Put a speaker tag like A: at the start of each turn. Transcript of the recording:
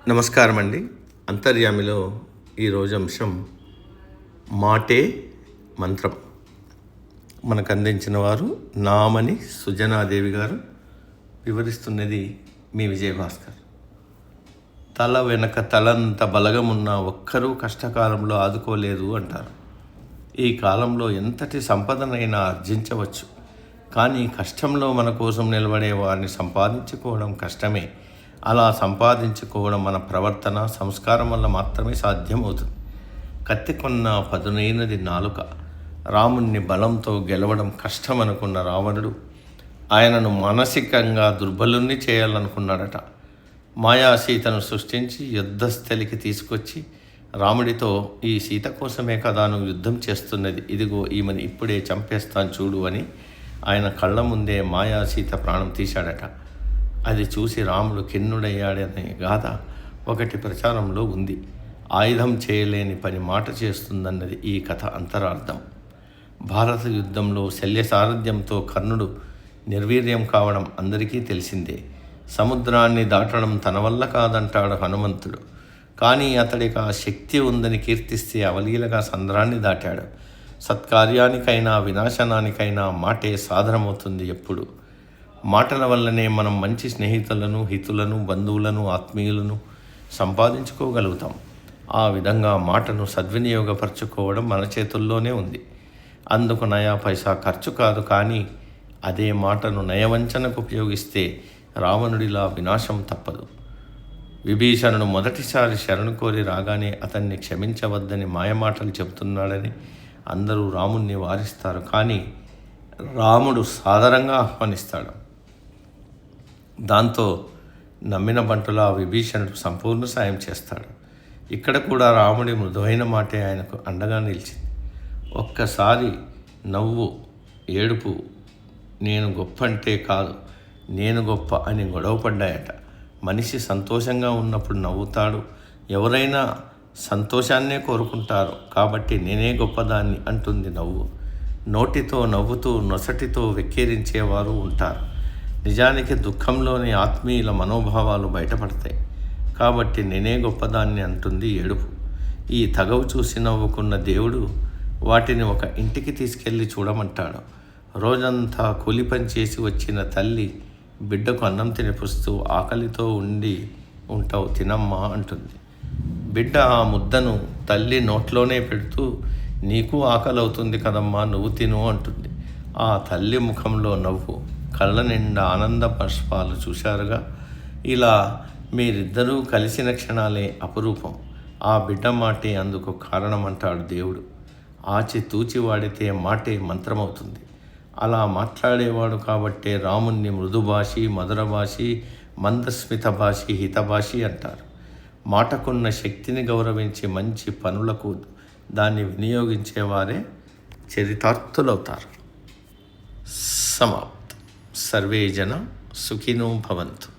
A: నమస్కారం అండి. అంతర్యామిలో ఈరోజు అంశం మాటే మంత్రం. మనకు అందించిన వారు నామని సుజనాదేవి గారు. వివరిస్తున్నది మీ విజయభాస్కర్. తల వెనక తలంత బలగమున్న ఒక్కరూ కష్టకాలంలో ఆదుకోలేదు అంటారు. ఈ కాలంలో ఎంతటి సంపదనైనా ఆర్జించవచ్చు, కానీ కష్టంలో మన కోసం నిలబడే వారిని సంపాదించుకోవడం కష్టమే. అలా సంపాదించుకోవడం మన ప్రవర్తన, సంస్కారం వల్ల మాత్రమే సాధ్యమవుతుంది. కత్తికొన్న పదునైనది నాలుక. రాముణ్ణి బలంతో గెలవడం కష్టం అనుకున్న రావణుడు ఆయనను మానసికంగా దుర్బలుణ్ణి చేయాలనుకున్నాడట. మాయా సీతను సృష్టించి యుద్ధస్థలికి తీసుకొచ్చి రాముడితో, ఈ సీత కోసమే కదా నువ్వు యుద్ధం చేస్తున్నది, ఇదిగో ఈమెను ఇప్పుడే చంపేస్తాను చూడు అని ఆయన కళ్ళ ముందే మాయా సీత ప్రాణం తీశాడట. అది చూసి రాముడు ఖిన్నుడయ్యాడనే గాథ ఒకటి ప్రచారంలో ఉంది. ఆయుధం చేయలేని పని మాట చేస్తుందన్నది ఈ కథ అంతరార్థం. భారత యుద్ధంలో శల్య సారథ్యంతో కర్ణుడు నిర్వీర్యం కావడం అందరికీ తెలిసిందే. సముద్రాన్ని దాటడం తన వల్ల కాదంటాడు హనుమంతుడు. కానీ అతడికి ఆ శక్తి ఉందని కీర్తిస్తే అవలీలగా సంద్రాన్ని దాటాడు. సత్కార్యానికైనా వినాశనానికైనా మాటే సాధనమవుతుంది ఎప్పుడు. మాటల వల్లనే మనం మంచి స్నేహితులను, హితులను, బంధువులను, ఆత్మీయులను సంపాదించుకోగలుగుతాం. ఆ విధంగా మాటను సద్వినియోగపరచుకోవడం మన చేతుల్లోనే ఉంది. అందుకు నయా పైసా ఖర్చు కాదు. కానీ అదే మాటను నయవంచనకు ఉపయోగిస్తే రావణుడిలా వినాశం తప్పదు. విభీషణుడు మొదటిసారి శరణు కోరి రాగానే అతన్ని క్షమించవద్దని మాయమాటలు చెబుతున్నాడని అందరూ రాముణ్ణి వారిస్తారు. కానీ రాముడు సాదరంగా ఆహ్వానిస్తాడు. దాంతో నమ్మిన బంటులా విభీషణుడు సంపూర్ణ సాయం చేస్తాడు. ఇక్కడ కూడా రాముడి మృదువైన మాటే ఆయనకు అండగా నిలిచింది. ఒక్కసారి నవ్వు, ఏడుపు, నేను గొప్ప అంటే కాదు నేను గొప్ప అని గొడవపడ్డాయట. మనిషి సంతోషంగా ఉన్నప్పుడు నవ్వుతాడు. ఎవరైనా సంతోషాన్నే కోరుకుంటారు. కాబట్టి నేనే గొప్పదాన్ని అంటుంది నవ్వు. నోటితో నవ్వుతూ నొసటితో వెక్కిరించేవారు ఉంటారు. నిజానికి దుఃఖంలోని ఆత్మీయుల మనోభావాలు బయటపడతాయి. కాబట్టి నేనే గొప్పదాన్ని అంటుంది ఏడుపు. ఈ తగవు చూసి నవ్వుకున్న దేవుడు వాటిని ఒక ఇంటికి తీసుకెళ్ళి చూడమంటాడు. రోజంతా కూలి పని చేసి వచ్చిన తల్లి బిడ్డకు అన్నం తినిపిస్తూ, ఆకలితో ఉంటావు తినమ్మా అంటుంది. బిడ్డ ఆ ముద్దను తల్లి నోట్లోనే పెడుతూ, నీకు ఆకలి అవుతుంది కదమ్మా, నువ్వు తిను అంటుంది. ఆ తల్లి ముఖంలో నవ్వు, కళ్ళ నిండా ఆనంద బాష్పాలు చూశారుగా. ఇలా మీరిద్దరూ కలిసిన క్షణాలే అపురూపం. ఆ బిడ్డ మాటే అందుకు కారణమంటాడు దేవుడు. ఆచితూచి వాడితే మాటే మంత్రమవుతుంది. అలా మాట్లాడేవాడు కాబట్టే రాముణ్ణి మృదుభాషి, మధురభాషి, మందస్మిత భాషి, హితభాషి అంటారు. మాటకున్న శక్తిని గౌరవించి మంచి పనులకు దాన్ని వినియోగించేవారే చరితార్థులవుతారు. సమాప్తం. సర్వే జన సుఖినో భవంతు.